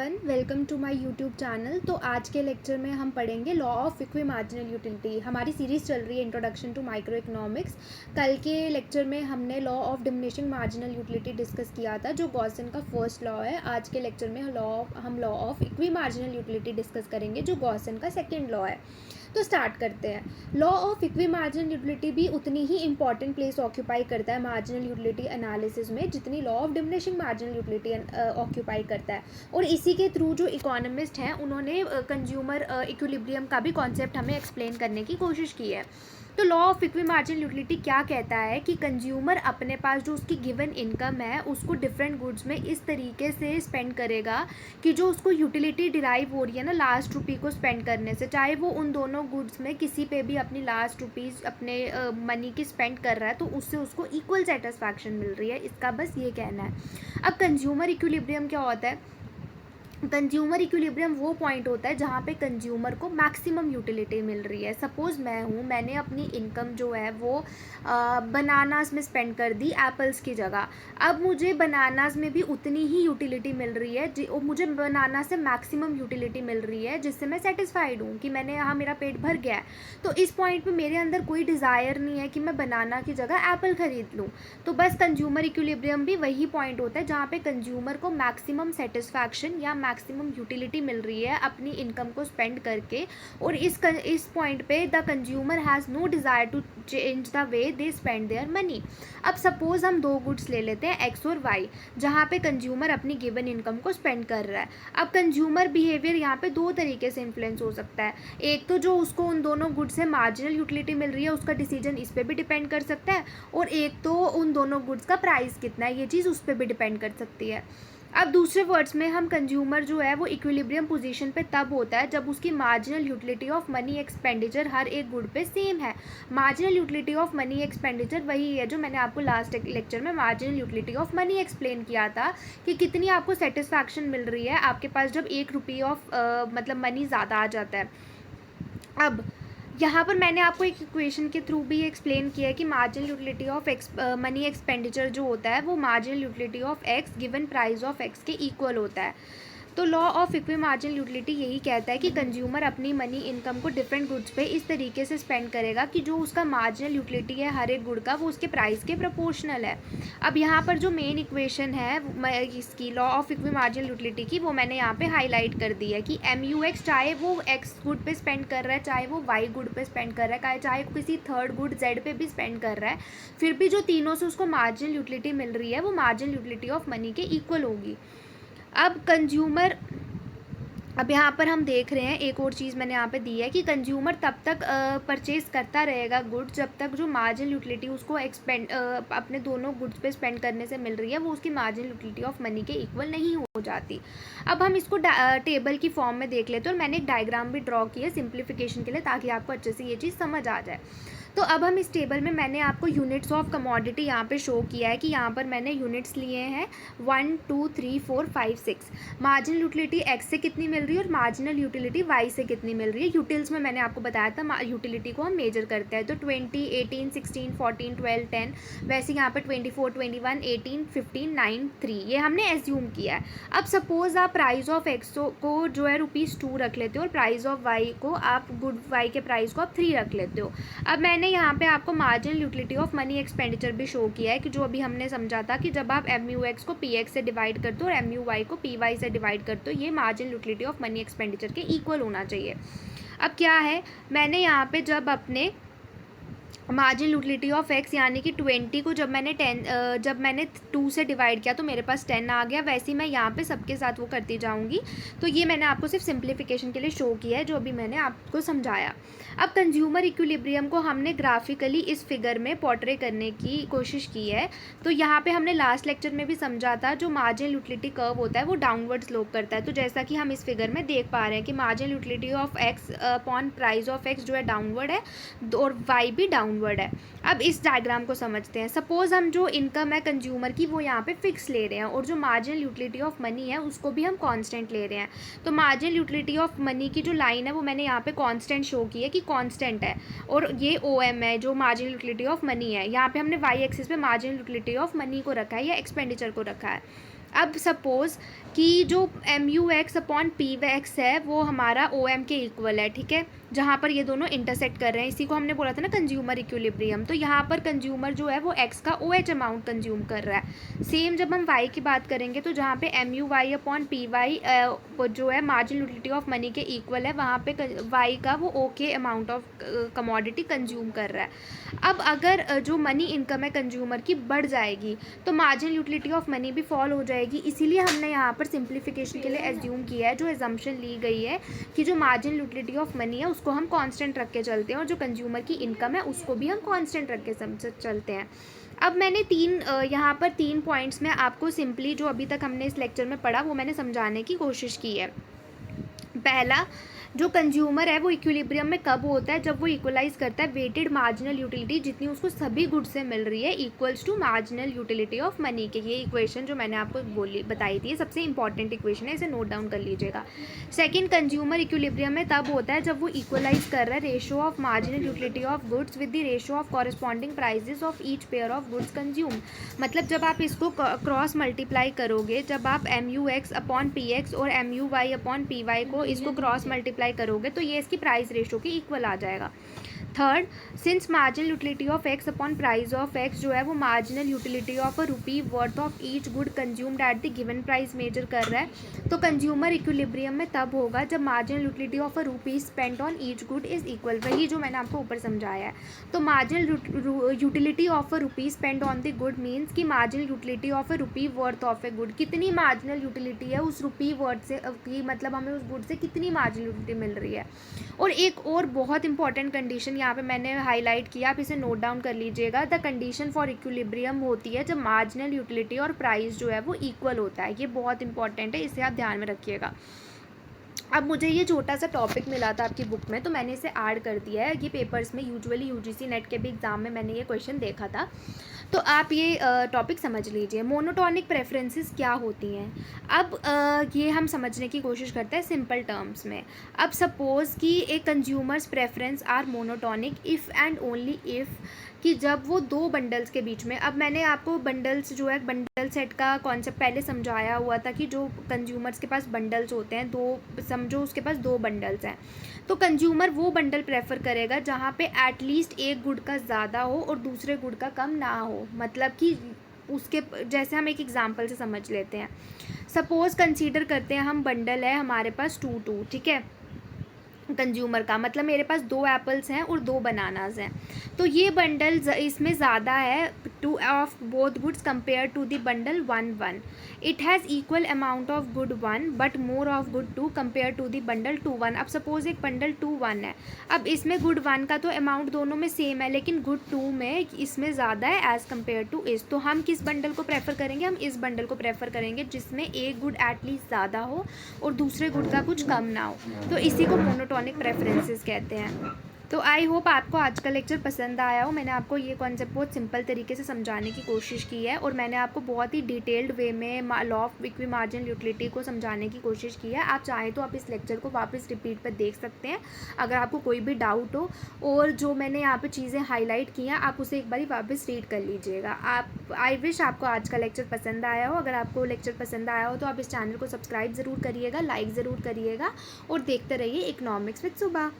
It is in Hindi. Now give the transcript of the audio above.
Everyone, welcome to my YouTube channel. तो आज के लेक्चर में हम पढ़ेंगे लॉ ऑफ इक्विमार्जिनल यूटिलिटी। हमारी सीरीज़ चल रही है इंट्रोडक्शन टू माइक्रो इकोनॉमिक्स। कल के लेक्चर में हमने law of diminishing marginal utility discuss किया था, जो गॉसन का फर्स्ट लॉ है। आज के लेक्चर में हम law of equimarginal utility discuss करेंगे, जो गॉसन का सेकेंड लॉ है। तो स्टार्ट करते हैं। लॉ ऑफ इक्विमार्जिनल यूटिलिटी भी उतनी ही इंपॉर्टेंट प्लेस ऑक्यूपाई करता है मार्जिनल यूटिलिटी एनालिसिस में, जितनी law of diminishing marginal utility occupy करता है। और इसी के थ्रू जो इकोनॉमिस्ट हैं, उन्होंने कंज्यूमर इक्विलिब्रियम का भी कॉन्सेप्ट हमें एक्सप्लेन करने की कोशिश की है। तो लॉ ऑफ इक्विमार्जिनल यूटिलिटी क्या कहता है कि कंज्यूमर अपने पास जो उसकी गिवन इनकम है, उसको डिफरेंट गुड्स में इस तरीके से स्पेंड करेगा कि जो उसको यूटिलिटी डिराइव हो रही है ना लास्ट रुपी को स्पेंड करने से, चाहे वो उन दोनों गुड्स में किसी पे भी अपनी लास्ट रुपीज़ अपने मनी की स्पेंड कर रहा है, तो उससे उसको इक्वल सेटिस्फैक्शन मिल रही है। इसका बस ये कहना है। अब कंज्यूमर इक्विलिब्रियम क्या होता है? कंज्यूमर इक्विलिब्रियम वो पॉइंट होता है जहाँ पे कंज्यूमर को मैक्सिमम यूटिलिटी मिल रही है। सपोज़ मैंने अपनी इनकम जो है वो बनानास में स्पेंड कर दी एप्पल्स की जगह। अब मुझे बनानास में भी उतनी ही यूटिलिटी मिल रही है, मुझे बनाना से मैक्सिमम यूटिलिटी मिल रही है, जिससे मैं सेटिस्फाइड हूँ कि मैंने यहाँ मेरा पेट भर गया है। तो इस पॉइंट पे मेरे अंदर कोई डिज़ायर नहीं है कि मैं बनाना की जगह एप्पल ख़रीद लूँ। तो बस कंज्यूमर इक्विलिब्रियम भी वही पॉइंट होता है जहाँ पे कंज्यूमर को मैक्सिमम सेटिस्फैक्शन या मैक्सिमम यूटिलिटी मिल रही है अपनी इनकम को स्पेंड करके। और इस पॉइंट पे the consumer has no desire to change the way they spend their money. अब सपोज़ हम दो गुड्स ले लेते हैं एक्स और वाई, जहाँ पे कंज्यूमर अपनी गिवन इनकम को स्पेंड कर रहा है। अब कंज्यूमर बिहेवियर यहाँ पे दो तरीके से इन्फ्लुएंस हो सकता है। एक तो जो उसको उन दोनों गुड्स से मार्जिनल यूटिलिटी मिल रही है, उसका डिसीजन इस पर भी डिपेंड कर सकता है, और एक तो उन दोनों गुड्स का प्राइस कितना है, ये चीज़ उस पर भी डिपेंड कर सकती है। अब दूसरे वर्ड्स में हम कंज्यूमर जो है वो इक्विलिब्रियम पोजीशन पे तब होता है जब उसकी marginal utility of money expenditure हर एक गुड पे सेम है। Marginal utility of money expenditure वही है जो मैंने आपको लास्ट लेक्चर में marginal utility of money explain किया था, कि कितनी आपको सेटिस्फैक्शन मिल रही है आपके पास जब ₹1 ऑफ मतलब मनी ज़्यादा आ जाता है। अब यहाँ पर मैंने आपको एक इक्वेशन के थ्रू भी एक्सप्लेन किया है कि marginal utility of money expenditure जो होता है वो marginal utility of x given price of x के इक्वल होता है। तो लॉ ऑफ इक्विमार्जिनल यूटिलिटी यही कहता है कि कंज्यूमर अपनी मनी इनकम को डिफरेंट गुड्स पे इस तरीके से स्पेंड करेगा कि जो उसका मार्जिनल यूटिलिटी है हर एक गुड का, वो उसके प्राइस के प्रोपोर्शनल है। अब यहाँ पर जो मेन इक्वेशन है इसकी लॉ ऑफ इक्विमार्जिनल यूटिलिटी की, वो मैंने यहाँ पे हाईलाइट कर दी है कि MUX चाहे वो एक्स गुड पे स्पेंड कर रहा है, चाहे वो वाई गुड पे स्पेंड कर रहा है, चाहे किसी थर्ड गुड जेड पे भी स्पेंड कर रहा है, फिर भी जो तीनों से उसको मार्जिनल यूटिलिटी मिल रही है वो मार्जिनल यूटिलिटी ऑफ मनी के इक्वल होगी। अब यहाँ पर हम देख रहे हैं एक और चीज़ मैंने यहाँ पे दी है कि कंज्यूमर तब तक परचेज करता रहेगा गुड्स जब तक जो मार्जिनल यूटिलिटी उसको अपने दोनों गुड्स पे स्पेंड करने से मिल रही है वो उसकी मार्जिनल यूटिलिटी ऑफ मनी के इक्वल नहीं हो जाती। अब हम इसको टेबल की फॉर्म में देख लेते हैं, और मैंने एक डायग्राम भी ड्रॉ की है सिंप्लीफिकेशन के लिए, ताकि आपको अच्छे से ये चीज़ समझ आ जाए। तो अब हम इस टेबल में मैंने आपको यूनिट्स ऑफ कमोडिटी यहाँ पे शो किया है कि यहाँ पर मैंने यूनिट्स लिए हैं 1 2 3 4 5 6। मार्जिनल यूटिलिटी एक्स से कितनी मिल रही है और मार्जिनल यूटिलिटी वाई से कितनी मिल रही है। यूटिल्स में मैंने आपको बताया था यूटिलिटी को हम मेजर करते हैं, तो 20 18 16 14 12 10, वैसे यहाँ पर 24 21 18 15 9 3 ये हमने एज्यूम किया है। अब सपोज़ आप प्राइस ऑफ एक्स को जो है ₹2 रख लेते हो, और प्राइस ऑफ वाई को आप गुड वाई के प्राइस को आप 3 रख लेते हो। अब मैंने यहाँ पे आपको marginal utility of money expenditure भी शो किया है कि जो अभी हमने समझा था कि जब आप MUX को PX से डिवाइड करते हो और MUY को PY से डिवाइड करते हो, ये marginal utility of money expenditure के इक्वल होना चाहिए। अब क्या है, मैंने यहाँ पे जब अपने मार्जिनल यूटिलिटी ऑफ एक्स यानी कि 20 को जब मैंने 2 से डिवाइड किया तो मेरे पास 10 आ गया। वैसे ही मैं यहाँ पे सबके साथ वो करती जाऊँगी। तो ये मैंने आपको सिर्फ सिंप्लीफिकेशन के लिए शो किया है जो अभी मैंने आपको समझाया। अब कंज्यूमर इक्विलिब्रियम को हमने ग्राफिकली इस फिगर में पोर्ट्रे करने की कोशिश की है। तो यहाँ पे हमने लास्ट लेक्चर में भी समझा था, जो मार्जिनल यूटिलिटी कर्व होता है वो डाउनवर्ड स्लोप करता है। तो जैसा कि हम इस फिगर में देख पा रहे हैं कि marginal utility of X upon price of X जो है डाउनवर्ड है, और वाई भी डाउनवर्ड है। अब इस डायग्राम को समझते हैं। सपोज हम जो इनकम है कंज्यूमर की वो यहाँ पे फिक्स ले रहे हैं, और जो मार्जिनल यूटिलिटी ऑफ मनी है उसको भी हम कांस्टेंट ले रहे हैं। तो मार्जिनल यूटिलिटी ऑफ मनी की जो लाइन है वो मैंने यहाँ पे कांस्टेंट शो की है कि कांस्टेंट है, और ये OM है जो मार्जिनल यूटिलिटी ऑफ मनी है। यहाँ पे हमने वाई एक्सिस पे मार्जिनल यूटिलिटी ऑफ मनी को रखा है या एक्सपेंडिचर को रखा है। अब सपोज़ कि जो M U X upon P व एक्स है वो हमारा ओ एम के इक्वल है, ठीक है, जहाँ पर ये दोनों इंटरसेक्ट कर रहे हैं। इसी को हमने बोला था ना कंज्यूमर इक्विलिब्रियम। तो यहाँ पर कंज्यूमर जो है वो एक्स का ओ एच अमाउंट कंज्यूम कर रहा है। सेम जब हम वाई की बात करेंगे तो जहाँ पे M U Y upon P Y जो है मार्जिनल यूटिलिटी ऑफ मनी के इक्वल है, वहाँ पे वाई का वो ओ के अमाउंट ऑफ कमोडिटी कंज्यूम कर रहा है। अब अगर जो मनी इनकम है कंज्यूमर की बढ़ जाएगी तो मार्जिनल यूटिलिटी ऑफ मनी भी फॉल हो जाएगी। इसीलिए हमने यहाँ पर सिंप्लीफिकेशन के लिए एज्यूम किया है, जो एजम्पशन ली गई है कि जो मार्जिनल यूटिलिटी ऑफ मनी है उसको हम कांस्टेंट रख के चलते हैं और जो कंज्यूमर की इनकम है उसको भी हम कांस्टेंट रख के चलते हैं। अब मैंने यहाँ पर 3 पॉइंट्स में आपको सिंपली जो अभी तक हमने इस लेक्चर में पढ़ा वो मैंने समझाने की कोशिश की है। पहला, जो कंज्यूमर है वो इक्विलिब्रियम में कब होता है, जब वो इक्वलाइज करता है वेटेड मार्जिनल यूटिलिटी जितनी उसको सभी गुड से मिल रही है equals to marginal utility of money के। ये इक्वेशन जो मैंने आपको बताई थी सबसे इंपॉर्टेंट इक्वेशन है, इसे नोट डाउन कर लीजिएगा। सेकंड, कंज्यूमर इक्विलिब्रियम में तब होता है जब वो इक्वलाइज कर रहा है ratio of marginal utility of goods with the ratio of corresponding prices of each pair of goods consume. मतलब जब आप इसको क्रॉस मल्टीप्लाई करोगे, जब आप M U X upon P X और M U Y upon P Y को इसको क्रॉस मल्टीप्लाई करोगे तो ये इसकी प्राइस रेशो के इक्वल आ जाएगा। Third, since marginal utility of X upon price of X जो है वो marginal utility of a rupee worth of each good consumed at the given price measure कर रहा है, तो कंज्यूमर इक्विलिब्रियम में तब होगा जब marginal utility of a rupee spent on each good is equal. वही जो मैंने आपको ऊपर समझाया है। तो marginal utility of a rupee spent on the good means कि marginal utility of a rupee worth of a good, कितनी मार्जिनल यूटिलिटी है उस रुपी वर्थ से की, मतलब हमें उस गुड से कितनी मार्जिनल यूटिलिटी मिल रही है। और एक और बहुत इंपॉर्टेंट कंडीशन यहाँ पे मैंने हाईलाइट किया, आप इसे नोट डाउन कर लीजिएगा। द कंडीशन फॉर इक्विलिब्रियम होती है जब मार्जिनल यूटिलिटी और प्राइस जो है वो इक्वल होता है। ये बहुत इंपॉर्टेंट है, इसे आप ध्यान में रखिएगा। अब मुझे ये छोटा सा टॉपिक मिला था आपकी बुक में तो मैंने इसे ऐड कर दिया है। ये पेपर्स में यूजुअली यूजीसी नेट के भी एग्ज़ाम में मैंने ये क्वेश्चन देखा था, तो आप ये टॉपिक समझ लीजिए। मोनोटोनिक प्रेफरेंसेस क्या होती हैं, अब ये हम समझने की कोशिश करते हैं सिंपल टर्म्स में। अब सपोज़ कि एक consumer's preference are monotonic if and only if कि जब वो दो बंडल्स के बीच में, अब मैंने आपको बंडल्स जो है बंडल सेट का कॉन्सेप्ट पहले समझाया हुआ था कि जो कंज्यूमर्स के पास बंडल्स होते हैं, दो समझो उसके पास दो बंडल्स हैं, तो कंज्यूमर वो बंडल प्रेफर करेगा जहाँ पे एटलीस्ट एक गुड का ज़्यादा हो और दूसरे गुड का कम ना हो। मतलब कि उसके जैसे हम एक एग्जांपल से समझ लेते हैं। सपोज़ कंसीडर करते हैं हम बंडल है हमारे पास 2 ठीक है, कंज्यूमर का मतलब मेरे पास 2 एप्पल्स हैं और 2 बनानाज हैं, तो ये बंडल इसमें ज़्यादा है two of both goods compare to the bundle 1 it has equal amount of good 1 but more of good 2 compare to the bundle 2 1। अब सपोज एक बंडल 2 1 है, अब इसमें गुड 1 का तो अमाउंट दोनों में सेम है लेकिन गुड 2 में इसमें ज़्यादा है एज़ कम्पेयर टू इस, तो हम किस बंडल को प्रेफर करेंगे, हम इस बंडल को प्रेफर करेंगे जिसमें एक गुड एटलीस्ट ज़्यादा हो और दूसरे गुड का कुछ कम ना हो। तो इसी को मोनोटोनिक प्रेफरेंसेस कहते हैं। तो आई होप आपको आज का लेक्चर पसंद आया हो। मैंने आपको ये कॉन्सेप्ट बहुत सिंपल तरीके से समझाने की कोशिश की है और मैंने आपको बहुत ही डिटेल्ड वे में law of equi marginal utility को समझाने की कोशिश की है। आप चाहें तो आप इस लेक्चर को वापस रिपीट पर देख सकते हैं अगर आपको कोई भी डाउट हो, और जो मैंने यहाँ पे चीज़ें हाईलाइट की हैं आप उसे एक बारी वापस रीड कर लीजिएगा। आप आई विश आपको आज का लेक्चर पसंद आया हो। अगर आपको लेक्चर पसंद आया हो तो आप इस चैनल को सब्सक्राइब ज़रूर करिएगा, लाइक ज़रूर करिएगा और देखते रहिए इकोनॉमिक्स विद सुबह।